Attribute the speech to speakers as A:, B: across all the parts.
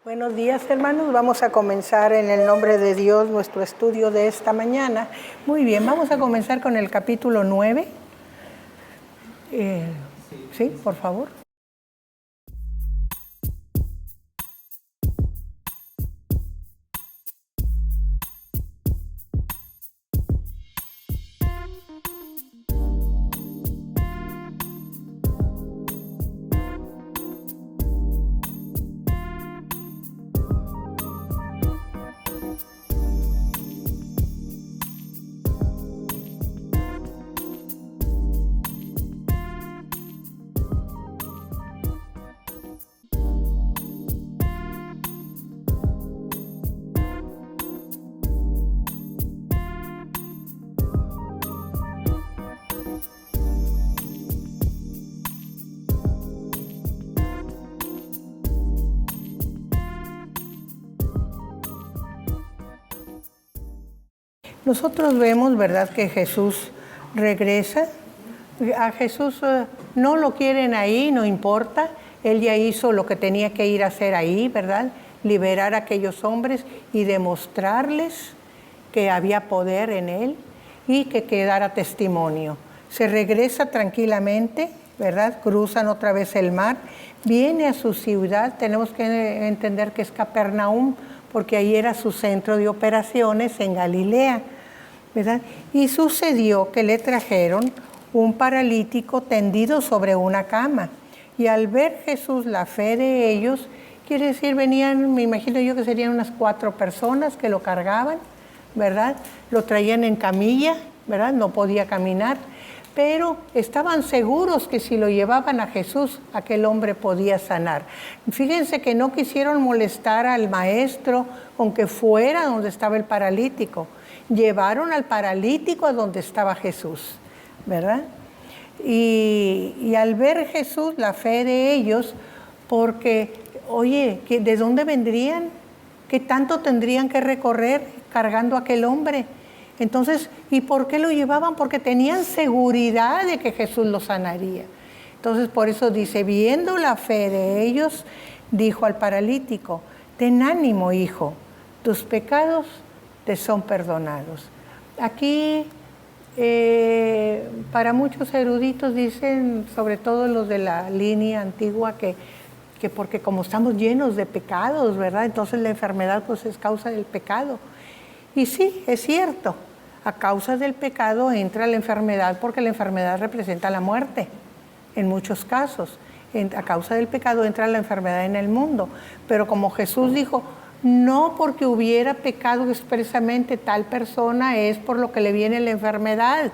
A: Buenos días, hermanos. Vamos a comenzar en el nombre de Dios nuestro estudio de esta mañana. Muy bien, vamos a comenzar con el capítulo 9. Sí, por favor. Nosotros vemos, ¿verdad?, que Jesús regresa. A Jesús no lo quieren ahí, no importa. Él ya hizo lo que tenía que ir a hacer ahí, ¿verdad? Liberar a aquellos hombres y demostrarles que había poder en Él y que quedara testimonio. Se regresa tranquilamente, ¿verdad? Cruzan otra vez el mar, viene a su ciudad. Tenemos que entender que es Capernaum, porque ahí era su centro de operaciones en Galilea, ¿verdad? Y sucedió que le trajeron un paralítico tendido sobre una cama. Y al ver Jesús la fe de ellos, quiere decir, venían, me imagino yo que serían unas 4 personas que lo cargaban, ¿verdad? Lo traían en camilla, ¿verdad? No podía caminar, pero estaban seguros que si lo llevaban a Jesús, aquel hombre podía sanar. Fíjense que no quisieron molestar al maestro con que fuera donde estaba el paralítico. Llevaron al paralítico a donde estaba Jesús, ¿verdad? Y al ver Jesús la fe de ellos, porque, oye, ¿de dónde vendrían? ¿Qué tanto tendrían que recorrer cargando a aquel hombre? Entonces, ¿y por qué lo llevaban? Porque tenían seguridad de que Jesús lo sanaría. Entonces, por eso dice, viendo la fe de ellos, dijo al paralítico, ten ánimo, hijo, tus pecados te son perdonados. Aquí, para muchos eruditos dicen, sobre todo los de la línea antigua, que porque como estamos llenos de pecados, ¿verdad? Entonces la enfermedad pues es causa del pecado. Y sí, es cierto, a causa del pecado entra la enfermedad porque la enfermedad representa la muerte, en muchos casos. A causa del pecado entra la enfermedad en el mundo. Pero como Jesús dijo, no porque hubiera pecado expresamente tal persona es por lo que le viene la enfermedad,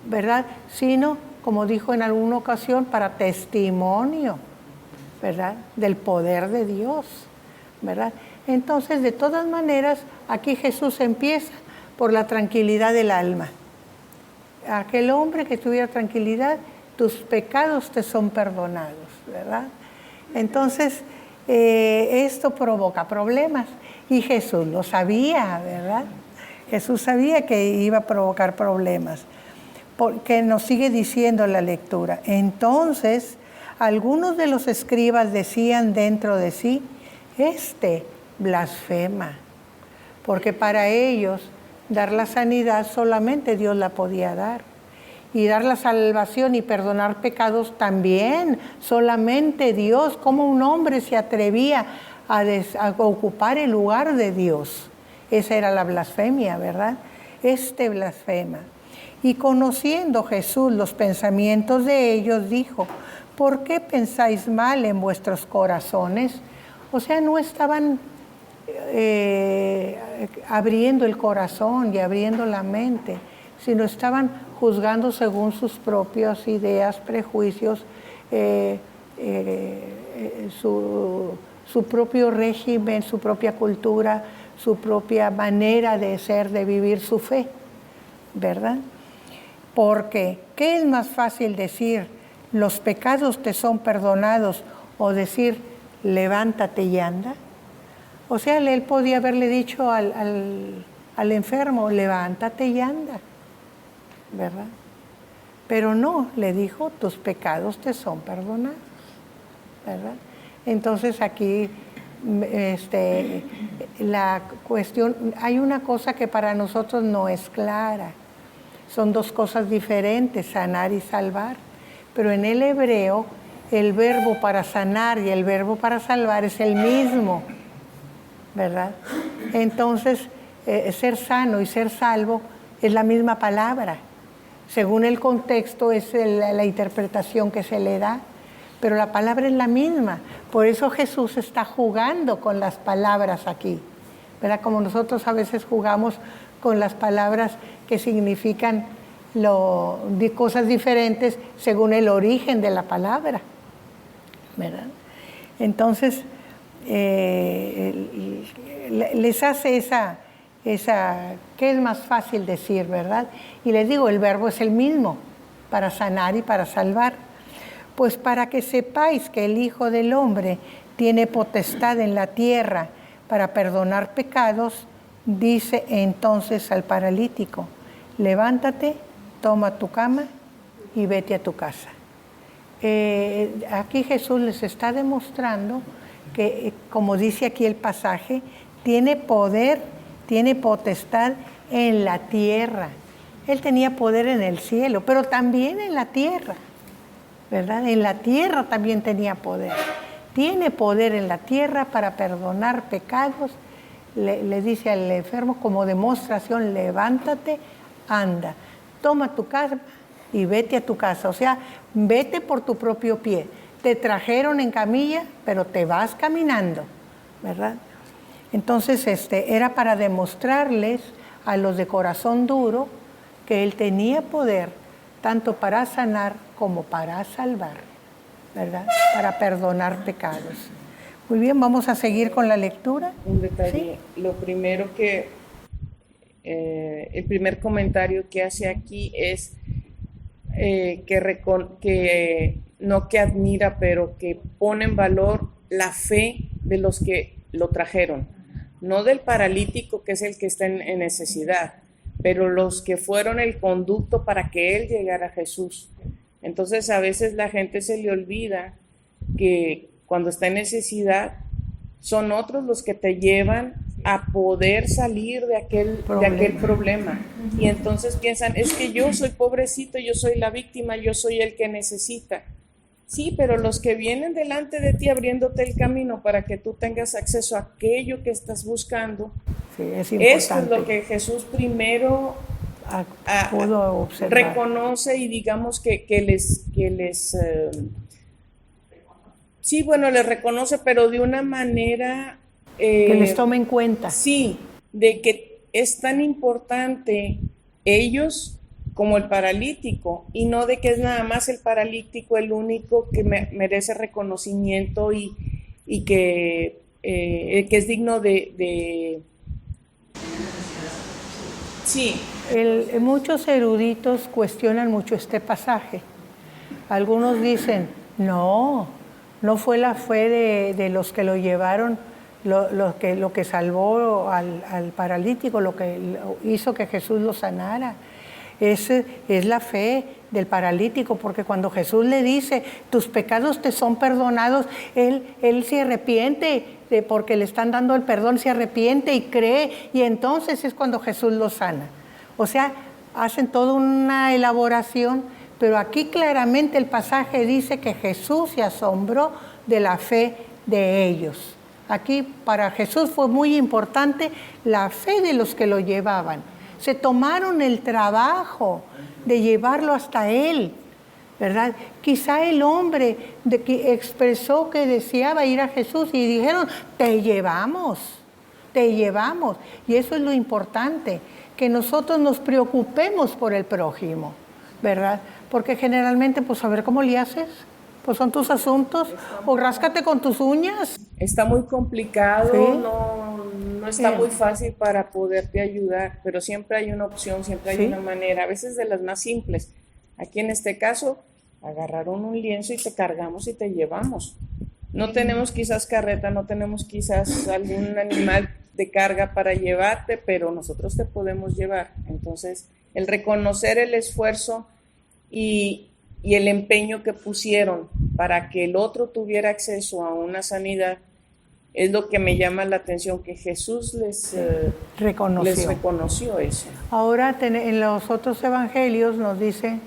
A: ¿verdad? Sino, como dijo en alguna ocasión, para testimonio, ¿verdad?, del poder de Dios, ¿verdad? Entonces, de todas maneras, aquí Jesús empieza por la tranquilidad del alma. Aquel hombre que tuviera tranquilidad, tus pecados te son perdonados, ¿verdad? Entonces, esto provoca problemas y Jesús lo sabía, ¿verdad? Jesús sabía que iba a provocar problemas, porque nos sigue diciendo la lectura. Entonces, algunos de los escribas decían dentro de sí, blasfema, porque para ellos dar la sanidad solamente Dios la podía dar. Y dar la salvación y perdonar pecados también, solamente Dios. ¿Cómo un hombre se atrevía a ocupar el lugar de Dios? Esa era la blasfemia, ¿verdad? Blasfema. Y conociendo Jesús los pensamientos de ellos, dijo, ¿por qué pensáis mal en vuestros corazones? O sea, no estaban abriendo el corazón y abriendo la mente, sino estaban juzgando según sus propias ideas, prejuicios, su propio régimen, su propia cultura, su propia manera de ser, de vivir su fe, ¿verdad? Porque, ¿qué es más fácil decir, los pecados te son perdonados, o decir, levántate y anda? O sea, él podía haberle dicho al enfermo, levántate y anda, ¿verdad? Pero no, le dijo, tus pecados te son perdonados, ¿verdad? Entonces aquí la cuestión, hay una cosa que para nosotros no es clara. Son dos cosas diferentes, sanar y salvar. Pero en el hebreo, el verbo para sanar y el verbo para salvar es el mismo, ¿verdad? Entonces, ser sano y ser salvo es la misma palabra. Según el contexto es la interpretación que se le da, pero la palabra es la misma. Por eso Jesús está jugando con las palabras aquí, ¿verdad? Como nosotros a veces jugamos con las palabras que significan cosas diferentes según el origen de la palabra, ¿verdad? Entonces, les hace esa, ¿qué es más fácil decir, verdad? Y les digo, el verbo es el mismo, para sanar y para salvar. Pues para que sepáis que el Hijo del Hombre tiene potestad en la tierra para perdonar pecados, dice entonces al paralítico, levántate, toma tu cama y vete a tu casa. Aquí Jesús les está demostrando que, como dice aquí el pasaje, tiene poder, tiene potestad en la tierra. Él tenía poder en el cielo, pero también en la tierra, ¿verdad? En la tierra también tenía poder. Tiene poder en la tierra para perdonar pecados. Le dice al enfermo como demostración, levántate, anda, toma tu cama y vete a tu casa. O sea, vete por tu propio pie. Te trajeron en camilla, pero te vas caminando, ¿verdad? Entonces, era para demostrarles a los de corazón duro que Él tenía poder tanto para sanar como para salvar, ¿verdad? Para perdonar pecados. Muy bien, vamos a seguir con la lectura.
B: Un detalle. ¿Sí? Lo primero el primer comentario que hace aquí es no que admira, pero que pone en valor la fe de los que lo trajeron, no del paralítico que es el que está en necesidad, pero los que fueron el conducto para que él llegara a Jesús. Entonces a veces la gente se le olvida que cuando está en necesidad son otros los que te llevan a poder salir de aquel problema. Y entonces piensan, es que yo soy pobrecito, yo soy la víctima, yo soy el que necesita. Sí, pero los que vienen delante de ti abriéndote el camino para que tú tengas acceso a aquello que estás buscando, sí, es importante. Esto es lo que Jesús primero reconoce y digamos que les sí, bueno, les reconoce, pero de una manera
A: que les tome en cuenta.
B: Sí, de que es tan importante ellos como el paralítico, y no de que es nada más el paralítico el único que merece reconocimiento y que es digno de... Sí.
A: Muchos eruditos cuestionan mucho este pasaje. Algunos dicen, no fue la fe de los que lo llevaron, lo que salvó al paralítico, lo que hizo que Jesús lo sanara. Es la fe del paralítico, porque cuando Jesús le dice, tus pecados te son perdonados, él se arrepiente, porque le están dando el perdón, se arrepiente y cree, y entonces es cuando Jesús lo sana. O sea, hacen toda una elaboración, pero aquí claramente el pasaje dice que Jesús se asombró de la fe de ellos. Aquí para Jesús fue muy importante la fe de los que lo llevaban. Se tomaron el trabajo de llevarlo hasta Él, ¿verdad? Quizá el hombre que expresó que deseaba ir a Jesús y dijeron, te llevamos. Y eso es lo importante, que nosotros nos preocupemos por el prójimo, ¿verdad? Porque generalmente, pues a ver cómo le haces, pues son tus asuntos, o ráscate con tus uñas.
B: Está muy complicado, ¿sí? No está muy fácil para poderte ayudar, pero siempre hay una opción, siempre hay una manera, a veces de las más simples. Aquí en este caso, agarraron un lienzo y te cargamos y te llevamos. No tenemos quizás carreta, no tenemos quizás algún animal de carga para llevarte, pero nosotros te podemos llevar. Entonces, el reconocer el esfuerzo y el empeño que pusieron para que el otro tuviera acceso a una sanidad, es lo que me llama la atención, que Jesús les reconoció eso.
A: Ahora en los otros evangelios nos dice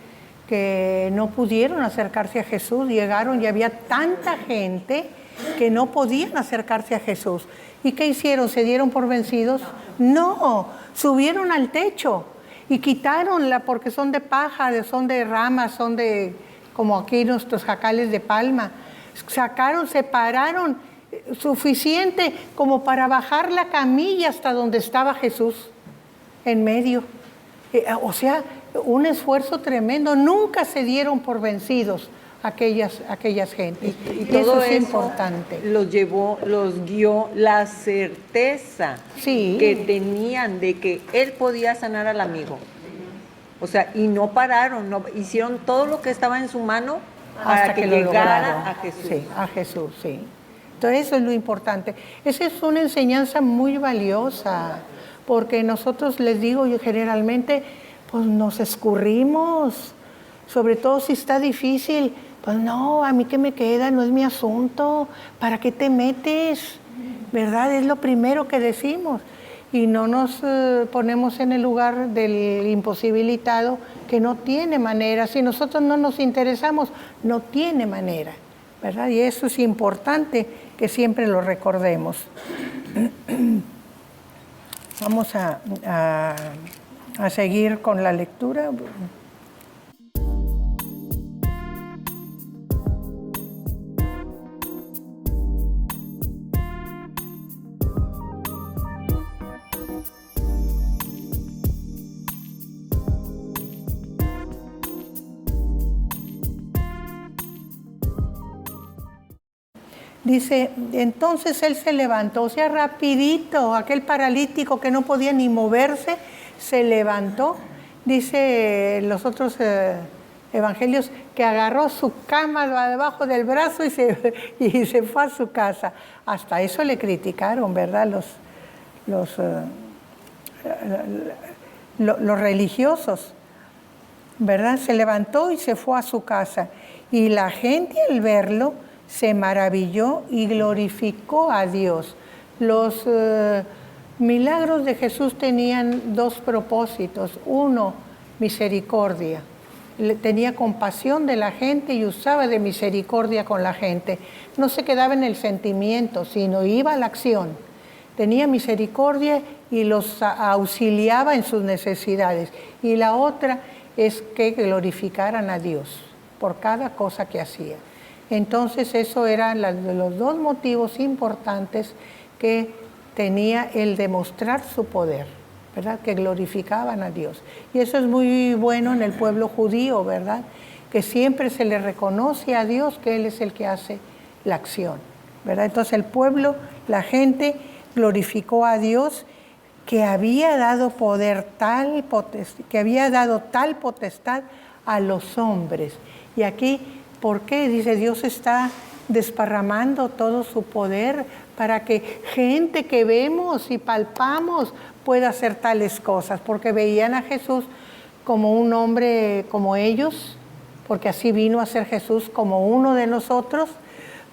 A: que no pudieron acercarse a Jesús, llegaron y había tanta gente que no podían acercarse a Jesús. ¿Y qué hicieron? ¿Se dieron por vencidos? No, subieron al techo y quitaronla porque son de paja, son de ramas, son de, como aquí nuestros jacales de palma. Separaron suficiente como para bajar la camilla hasta donde estaba Jesús, en medio. O sea, un esfuerzo tremendo. Nunca se dieron por vencidos aquellas gentes.
C: Y todo
A: eso es
C: eso
A: importante.
C: los guió la certeza que tenían de que él podía sanar al amigo. O sea, y no pararon, hicieron todo lo que estaba en su mano para que llegara a Jesús.
A: Sí, a Jesús, sí. Entonces eso es lo importante. Esa es una enseñanza muy valiosa, porque nosotros, les digo yo generalmente, pues nos escurrimos, sobre todo si está difícil. Pues no, a mí qué me queda, no es mi asunto, ¿para qué te metes? ¿Verdad? Es lo primero que decimos. Y no nos ponemos en el lugar del imposibilitado que no tiene manera. Si nosotros no nos interesamos, no tiene manera, ¿verdad? Y eso es importante que siempre lo recordemos. Vamos a seguir con la lectura. Dice, entonces él se levantó, o sea, rapidito, aquel paralítico que no podía ni moverse, se levantó. Dice los otros evangelios que agarró su cama debajo del brazo y se fue a su casa. Hasta eso le criticaron, ¿verdad? Los religiosos, ¿verdad? Se levantó y se fue a su casa. Y la gente al verlo se maravilló y glorificó a Dios. Los milagros de Jesús tenían dos propósitos. Uno, misericordia. Tenía compasión de la gente y usaba de misericordia con la gente. No se quedaba en el sentimiento, sino iba a la acción. Tenía misericordia y los auxiliaba en sus necesidades. Y la otra es que glorificaran a Dios por cada cosa que hacía. Entonces, eso eran los dos motivos importantes que tenía el demostrar su poder, ¿verdad? Que glorificaban a Dios. Y eso es muy bueno en el pueblo judío, ¿verdad? Que siempre se le reconoce a Dios que Él es el que hace la acción, ¿verdad? Entonces, el pueblo, la gente glorificó a Dios que había dado que había dado tal potestad a los hombres. Y aquí, ¿por qué? Dice, Dios está desparramando todo su poder para que gente que vemos y palpamos pueda hacer tales cosas, porque veían a Jesús como un hombre como ellos, porque así vino a ser Jesús como uno de nosotros,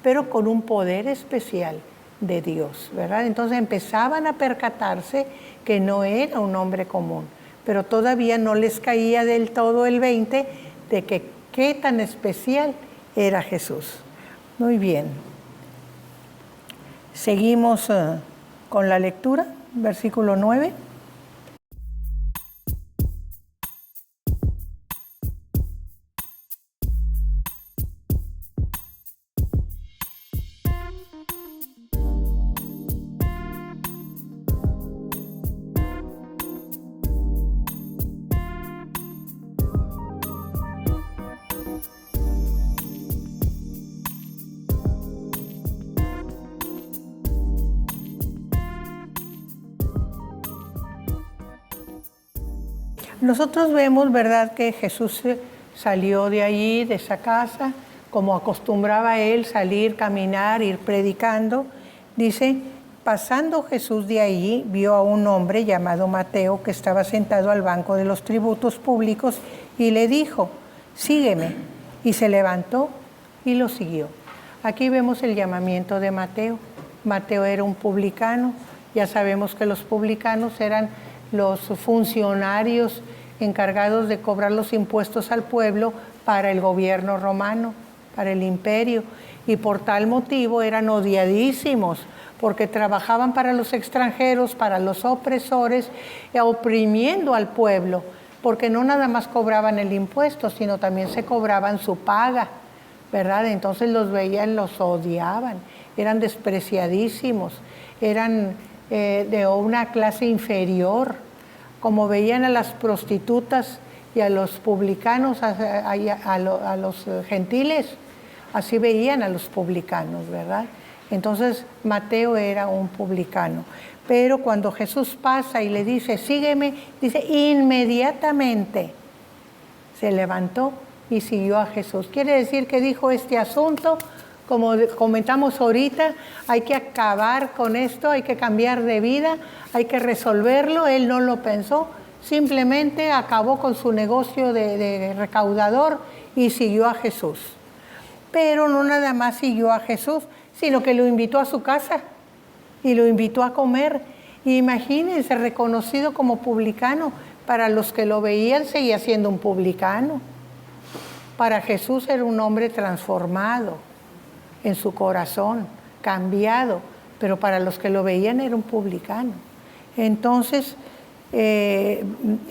A: pero con un poder especial de Dios, ¿verdad? Entonces empezaban a percatarse que no era un hombre común, pero todavía no les caía del todo el 20 de que qué tan especial era Jesús. Muy bien. Seguimos con la lectura, versículo 9. Nosotros vemos, ¿verdad?, que Jesús salió de allí, de esa casa, como acostumbraba él salir, caminar, ir predicando. Dice, pasando Jesús de allí, vio a un hombre llamado Mateo que estaba sentado al banco de los tributos públicos y le dijo, sígueme. Y se levantó y lo siguió. Aquí vemos el llamamiento de Mateo, Mateo era un publicano. Ya sabemos que los publicanos eran los funcionarios encargados de cobrar los impuestos al pueblo para el gobierno romano, para el imperio, y por tal motivo eran odiadísimos, porque trabajaban para los extranjeros, para los opresores, oprimiendo al pueblo, porque no nada más cobraban el impuesto, sino también se cobraban su paga, ¿verdad? Entonces los veían, los odiaban, eran despreciadísimos, eran de una clase inferior, como veían a las prostitutas y a los publicanos, a los gentiles, así veían a los publicanos, ¿verdad? Entonces Mateo era un publicano. Pero cuando Jesús pasa y le dice, sígueme, dice, inmediatamente se levantó y siguió a Jesús. Quiere decir que dijo este asunto, como comentamos ahorita, hay que acabar con esto, hay que cambiar de vida, hay que resolverlo. Él no lo pensó, simplemente acabó con su negocio de recaudador y siguió a Jesús. Pero no nada más siguió a Jesús, sino que lo invitó a su casa y lo invitó a comer. Imagínense, reconocido como publicano, para los que lo veían seguía siendo un publicano. Para Jesús era un hombre transformado en su corazón, cambiado, pero para los que lo veían era un publicano. Entonces, él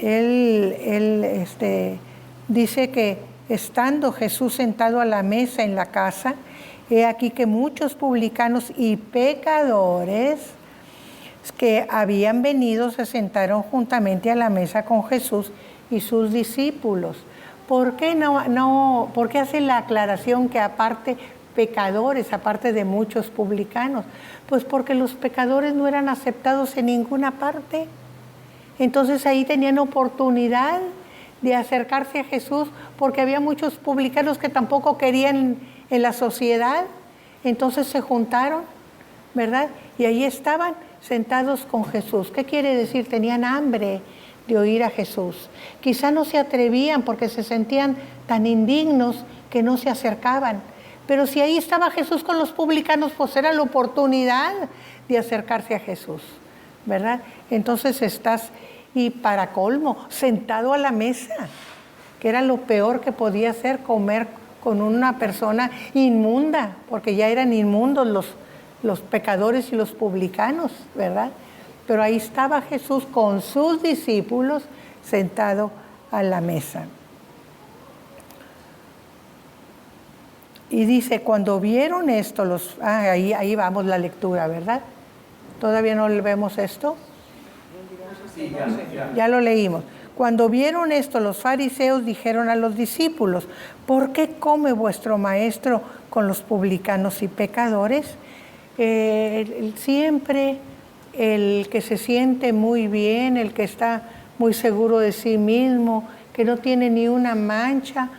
A: dice que estando Jesús sentado a la mesa en la casa, he aquí que muchos publicanos y pecadores que habían venido se sentaron juntamente a la mesa con Jesús y sus discípulos. ¿Por qué por qué hace la aclaración que aparte pecadores, aparte de muchos publicanos? Pues porque los pecadores no eran aceptados en ninguna parte. Entonces ahí tenían oportunidad de acercarse a Jesús, porque había muchos publicanos que tampoco querían en la sociedad. Entonces se juntaron, ¿verdad? Y ahí estaban sentados con Jesús. ¿Qué quiere decir? Tenían hambre de oír a Jesús. Quizá no se atrevían porque se sentían tan indignos que no se acercaban. Pero si ahí estaba Jesús con los publicanos, pues era la oportunidad de acercarse a Jesús, ¿verdad? Entonces estás, y para colmo, sentado a la mesa, que era lo peor que podía hacer, comer con una persona inmunda, porque ya eran inmundos los pecadores y los publicanos, ¿verdad? Pero ahí estaba Jesús con sus discípulos sentado a la mesa. Y dice, cuando vieron esto, ahí vamos la lectura, ¿verdad? ¿Todavía no vemos esto? Sí, ya lo leímos. Cuando vieron esto, los fariseos dijeron a los discípulos, ¿por qué come vuestro maestro con los publicanos y pecadores? Siempre el que se siente muy bien, el que está muy seguro de sí mismo, que no tiene ni una mancha,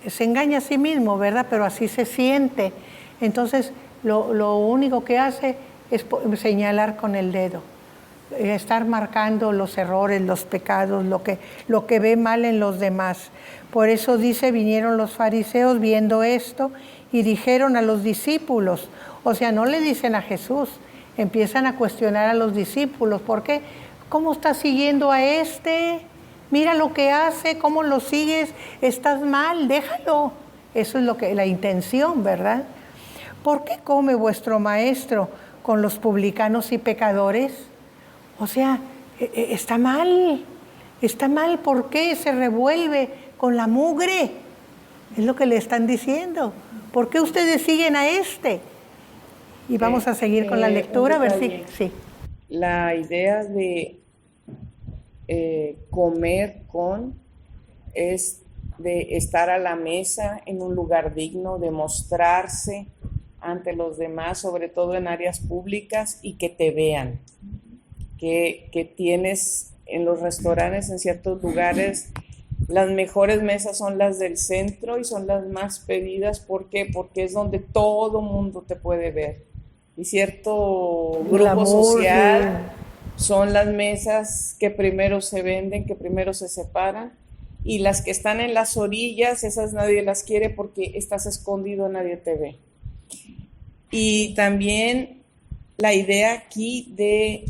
A: se engaña a sí mismo, ¿verdad? Pero así se siente. Entonces, lo único que hace es señalar con el dedo, estar marcando los errores, los pecados, lo que ve mal en los demás. Por eso dice, vinieron los fariseos viendo esto y dijeron a los discípulos, o sea, no le dicen a Jesús, empiezan a cuestionar a los discípulos. ¿Por qué? ¿Cómo estás siguiendo a este? Mira lo que hace, cómo lo sigues, estás mal, déjalo. Eso es la intención, ¿verdad? ¿Por qué come vuestro maestro con los publicanos y pecadores? O sea, está mal, ¿por qué se revuelve con la mugre? Es lo que le están diciendo. ¿Por qué ustedes siguen a este? Y vamos a seguir con la lectura, a ver si... Sí.
B: La idea de comer con es de estar a la mesa en un lugar digno, de mostrarse ante los demás, sobre todo en áreas públicas, y que te vean. Que tienes en los restaurantes, en ciertos lugares, las mejores mesas son las del centro y son las más pedidas. ¿Por qué? Porque es donde todo mundo te puede ver. Y cierto grupo social son las mesas que primero se venden, que primero se separan, y las que están en las orillas, esas nadie las quiere porque estás escondido, nadie te ve. Y también la idea aquí de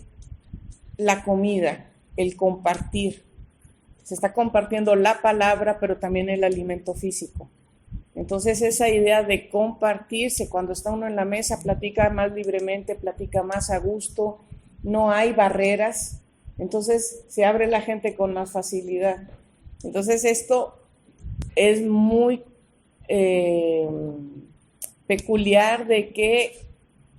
B: la comida, el compartir. Se está compartiendo la palabra, pero también el alimento físico. Entonces esa idea de compartirse, cuando está uno en la mesa, platica más libremente, platica más a gusto, no hay barreras, entonces se abre la gente con más facilidad. Entonces esto es muy peculiar de que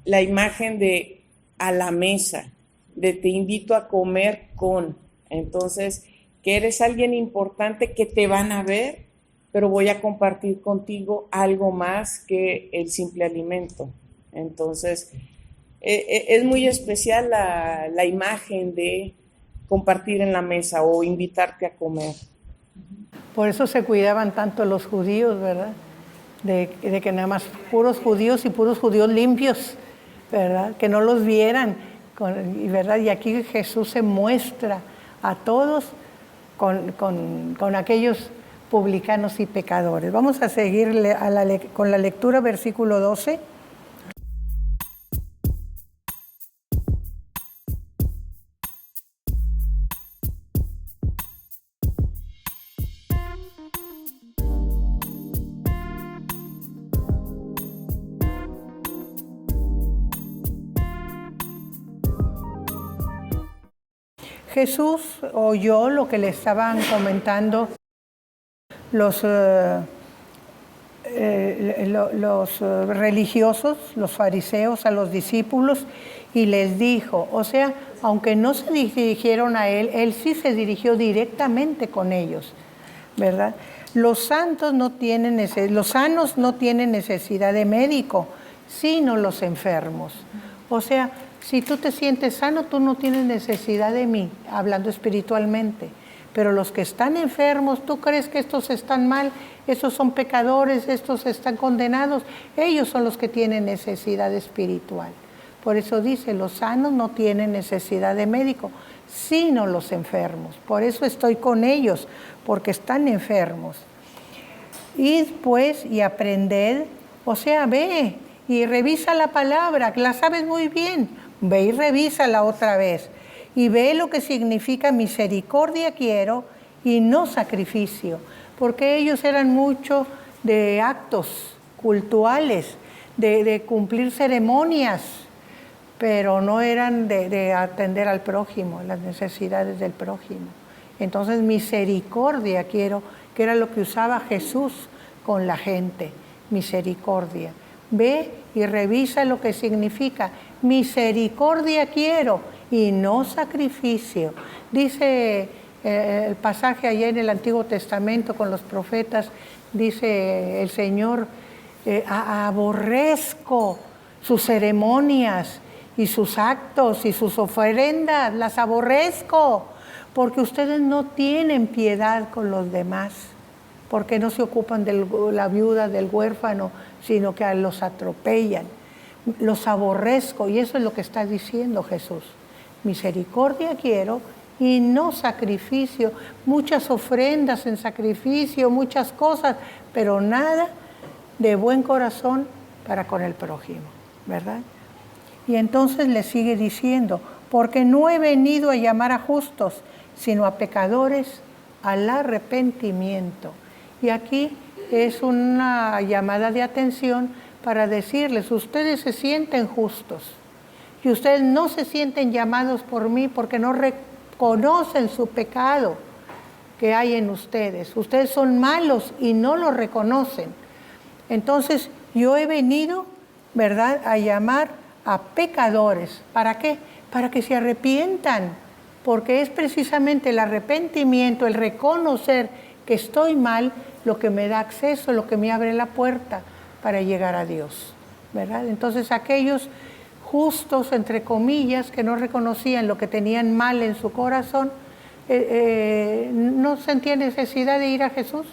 B: la imagen de a la mesa, de te invito a comer con, entonces que eres alguien importante, que te van a ver, pero voy a compartir contigo algo más que el simple alimento. Entonces, es muy especial la imagen de compartir en la mesa o invitarte a comer.
A: Por eso se cuidaban tanto los judíos, ¿verdad? De que nada más puros judíos y puros judíos limpios, ¿verdad? Que no los vieran, ¿verdad? Y aquí Jesús se muestra a todos con aquellos publicanos y pecadores. Vamos a seguir con la lectura, versículo 12. Jesús oyó lo que le estaban comentando los religiosos, los fariseos, a los discípulos, y les dijo, o sea, aunque no se dirigieron a él sí se dirigió directamente con ellos, ¿verdad? Los sanos no tienen necesidad de médico, sino los enfermos. O sea, si tú te sientes sano, tú no tienes necesidad de mí, hablando espiritualmente. Pero los que están enfermos, ¿tú crees que estos están mal? Estos son pecadores, estos están condenados. Ellos son los que tienen necesidad espiritual. Por eso dice, los sanos no tienen necesidad de médico, sino los enfermos. Por eso estoy con ellos, porque están enfermos. Id pues y aprended, o sea, ve y revisa la palabra, la sabes muy bien. Ve y revísala otra vez. Y ve lo que significa misericordia quiero y no sacrificio. Porque ellos eran mucho de actos cultuales, de cumplir ceremonias, pero no eran de atender al prójimo, las necesidades del prójimo. Entonces misericordia quiero, que era lo que usaba Jesús con la gente, misericordia. Ve y revisa lo que significa misericordia quiero y no sacrificio. Dice el pasaje allá en el Antiguo Testamento con los profetas, dice el Señor, aborrezco sus ceremonias y sus actos y sus ofrendas, las aborrezco, porque ustedes no tienen piedad con los demás, porque no se ocupan de la viuda, del huérfano, sino que los atropellan. Los aborrezco, y eso es lo que está diciendo Jesús. Misericordia quiero y no sacrificio. Muchas ofrendas en sacrificio, muchas cosas, pero nada de buen corazón para con el prójimo, ¿verdad? Y entonces le sigue diciendo, porque no he venido a llamar a justos, sino a pecadores al arrepentimiento. Y aquí es una llamada de atención para decirles, ustedes se sienten justos y ustedes no se sienten llamados por mí porque no reconocen su pecado que hay en ustedes. Ustedes son malos y no lo reconocen. Entonces yo he venido, ¿verdad?, a llamar a pecadores. ¿Para qué? Para que se arrepientan, porque es precisamente el arrepentimiento, el reconocer que estoy mal, lo que me da acceso, lo que me abre la puerta para llegar a Dios, ¿verdad? Entonces aquellos justos, entre comillas, que no reconocían lo que tenían mal en su corazón, no sentían necesidad de ir a Jesús,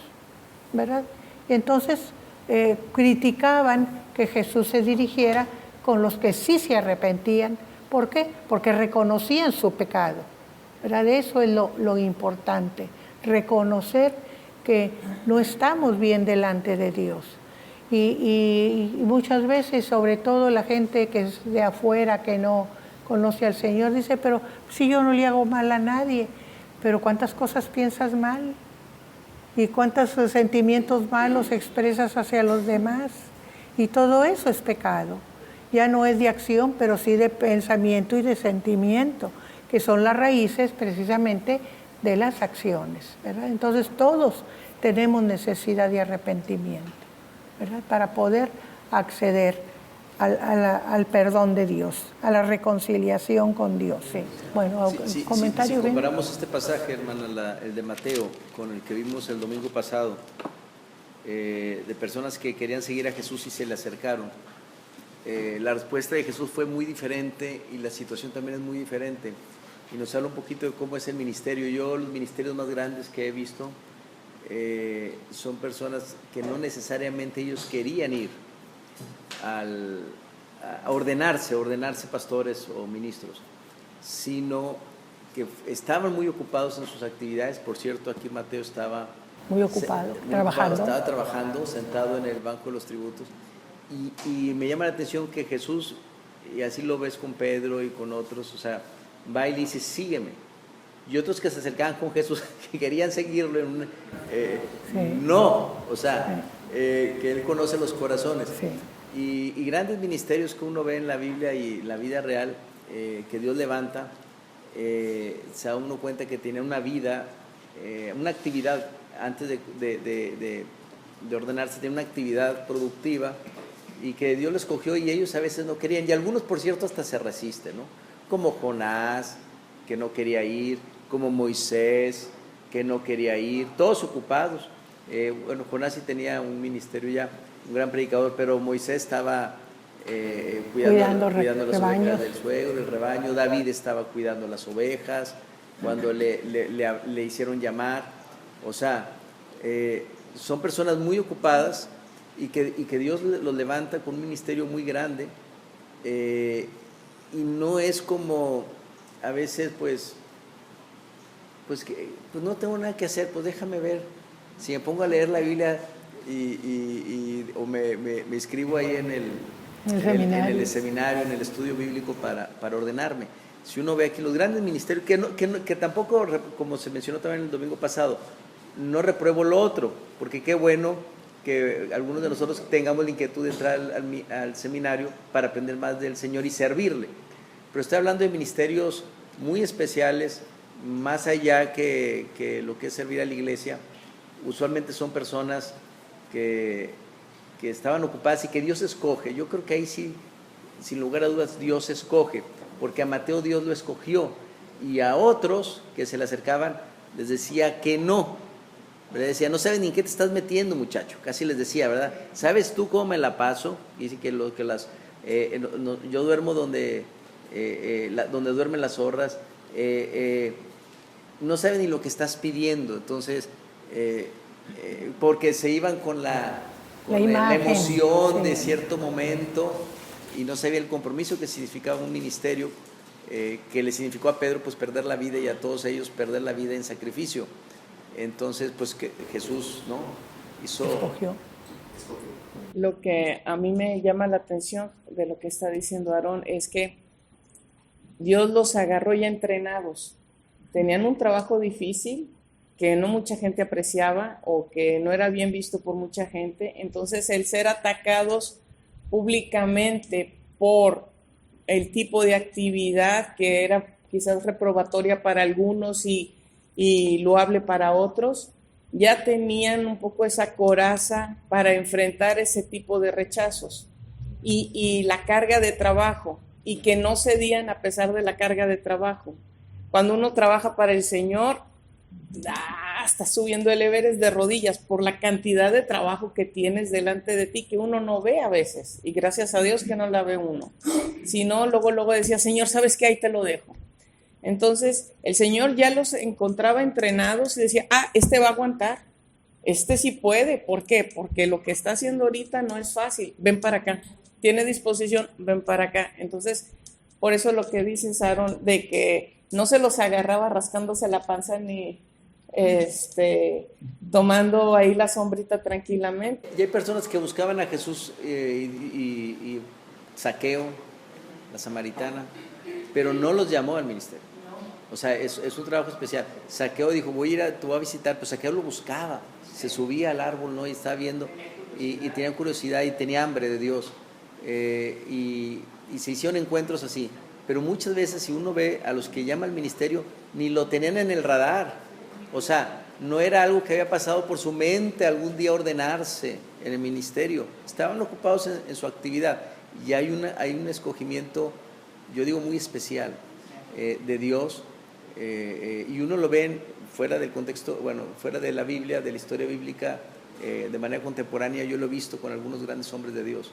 A: ¿verdad? Y entonces criticaban que Jesús se dirigiera con los que sí se arrepentían. ¿Por qué? Porque reconocían su pecado, ¿verdad? Eso es lo importante, reconocer que no estamos bien delante de Dios. Y muchas veces, sobre todo la gente que es de afuera, que no conoce al Señor, dice, pero si yo no le hago mal a nadie, pero ¿cuántas cosas piensas mal? ¿Y cuántos sentimientos malos expresas hacia los demás? Y todo eso es pecado. Ya no es de acción, pero sí de pensamiento y de sentimiento, que son las raíces precisamente de las acciones, ¿verdad? Entonces todos tenemos necesidad de arrepentimiento, ¿verdad? Para poder acceder al perdón de Dios, a la reconciliación con Dios. Sí. Bueno, comentario.
D: Si comparamos este pasaje, hermana, el de Mateo, con el que vimos el domingo pasado, de personas que querían seguir a Jesús y se le acercaron, la respuesta de Jesús fue muy diferente y la situación también es muy diferente. Y nos habla un poquito de cómo es el ministerio. Yo, los ministerios más grandes que he visto son personas que no necesariamente ellos querían ir a ordenarse pastores o ministros, sino que estaban muy ocupados en sus actividades. Por cierto, aquí Mateo estaba
A: muy ocupado, trabajando.
D: Estaba trabajando, sentado en el banco de los tributos. Y me llama la atención que Jesús, y así lo ves con Pedro y con otros, o sea, va y dice, sígueme. Y otros que se acercaban con Jesús, que querían seguirlo, no, o sea, que Él conoce los corazones.
A: Sí.
D: Y grandes ministerios que uno ve en la Biblia y la vida real, que Dios levanta, se da uno cuenta que tiene una vida, una actividad, antes de ordenarse, tiene una actividad productiva, y que Dios lo escogió y ellos a veces no querían, y algunos, por cierto, hasta se resisten, ¿no? Como Jonás, que no quería ir, como Moisés, que no quería ir, todos ocupados. Bueno, Jonás sí tenía un ministerio ya, un gran predicador, pero Moisés estaba cuidando las ovejas del suegro, del rebaño. David estaba cuidando las ovejas cuando le hicieron llamar. O sea, son personas muy ocupadas y que Dios los levanta con un ministerio muy grande, y no es como a veces pues no tengo nada que hacer, pues déjame ver, si me pongo a leer la Biblia o me inscribo ahí en el seminario, en el estudio bíblico para ordenarme. Si uno ve aquí los grandes ministerios, que tampoco, como se mencionó también el domingo pasado, no repruebo lo otro, porque qué bueno que algunos de nosotros tengamos la inquietud de entrar al seminario para aprender más del Señor y servirle. Pero estoy hablando de ministerios muy especiales, más allá que lo que es servir a la iglesia. Usualmente son personas que estaban ocupadas y que Dios escoge. Yo creo que ahí sí, sin lugar a dudas, Dios escoge, porque a Mateo Dios lo escogió, y a otros que se le acercaban les decía que no. ¿Verdad? Decía, no sabes ni en qué te estás metiendo, muchacho. Casi les decía, ¿verdad? ¿Sabes tú cómo me la paso? Y dice que yo duermo donde duermen las zorras. No sabes ni lo que estás pidiendo. Entonces, porque se iban con la emoción de cierto momento, y no sabía el compromiso que significaba un ministerio, que le significó a Pedro pues perder la vida, y a todos ellos perder la vida en sacrificio. Entonces, pues que Jesús, ¿no?
A: Escogió.
B: Lo que a mí me llama la atención de lo que está diciendo Aarón es que Dios los agarró ya entrenados. Tenían un trabajo difícil que no mucha gente apreciaba o que no era bien visto por mucha gente. Entonces, el ser atacados públicamente por el tipo de actividad que era quizás reprobatoria para algunos y loable para otros, ya tenían un poco esa coraza para enfrentar ese tipo de rechazos y la carga de trabajo, y que no cedían a pesar de la carga de trabajo. Cuando uno trabaja para el Señor, está subiendo el Everest de rodillas por la cantidad de trabajo que tienes delante de ti, que uno no ve a veces, y gracias a Dios que no la ve uno. Si no, luego decía, Señor, ¿sabes qué? Ahí te lo dejo. Entonces, el Señor ya los encontraba entrenados y decía, este va a aguantar, este sí puede. ¿Por qué? Porque lo que está haciendo ahorita no es fácil, ven para acá, tiene disposición, ven para acá. Entonces, por eso lo que dice Aarón, de que no se los agarraba rascándose la panza ni tomando ahí la sombrita tranquilamente.
D: Y hay personas que buscaban a Jesús y Zaqueo, la samaritana, pero no los llamó al ministerio. O sea, es un trabajo especial. Zaqueo dijo, te voy a visitar, pero Zaqueo lo buscaba, se subía al árbol, ¿no? Y estaba viendo, y tenía curiosidad y tenía hambre de Dios. Y se hicieron encuentros así. Pero muchas veces, si uno ve a los que llama al ministerio, ni lo tenían en el radar. O sea, no era algo que había pasado por su mente algún día ordenarse en el ministerio. Estaban ocupados en su actividad. Y hay un escogimiento, yo digo, muy especial de Dios. Y uno lo ve fuera del contexto, bueno, fuera de la Biblia, de la historia bíblica, de manera contemporánea. Yo lo he visto con algunos grandes hombres de Dios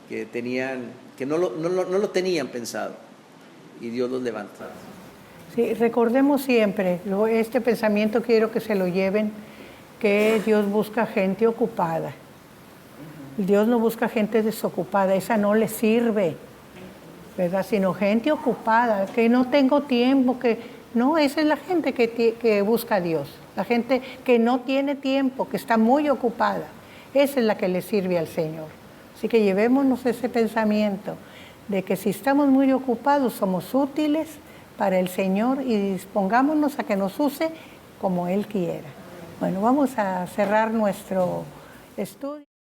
D: que no lo tenían pensado, y Dios los levanta.
A: Sí, recordemos siempre, este pensamiento quiero que se lo lleven, que Dios busca gente ocupada. Dios no busca gente desocupada, esa no le sirve, ¿verdad? Sino gente ocupada, que no tengo tiempo, no, esa es la gente que busca a Dios, la gente que no tiene tiempo, que está muy ocupada, esa es la que le sirve al Señor. Así que llevémonos ese pensamiento de que si estamos muy ocupados somos útiles para el Señor y dispongámonos a que nos use como Él quiera. Bueno, vamos a cerrar nuestro estudio.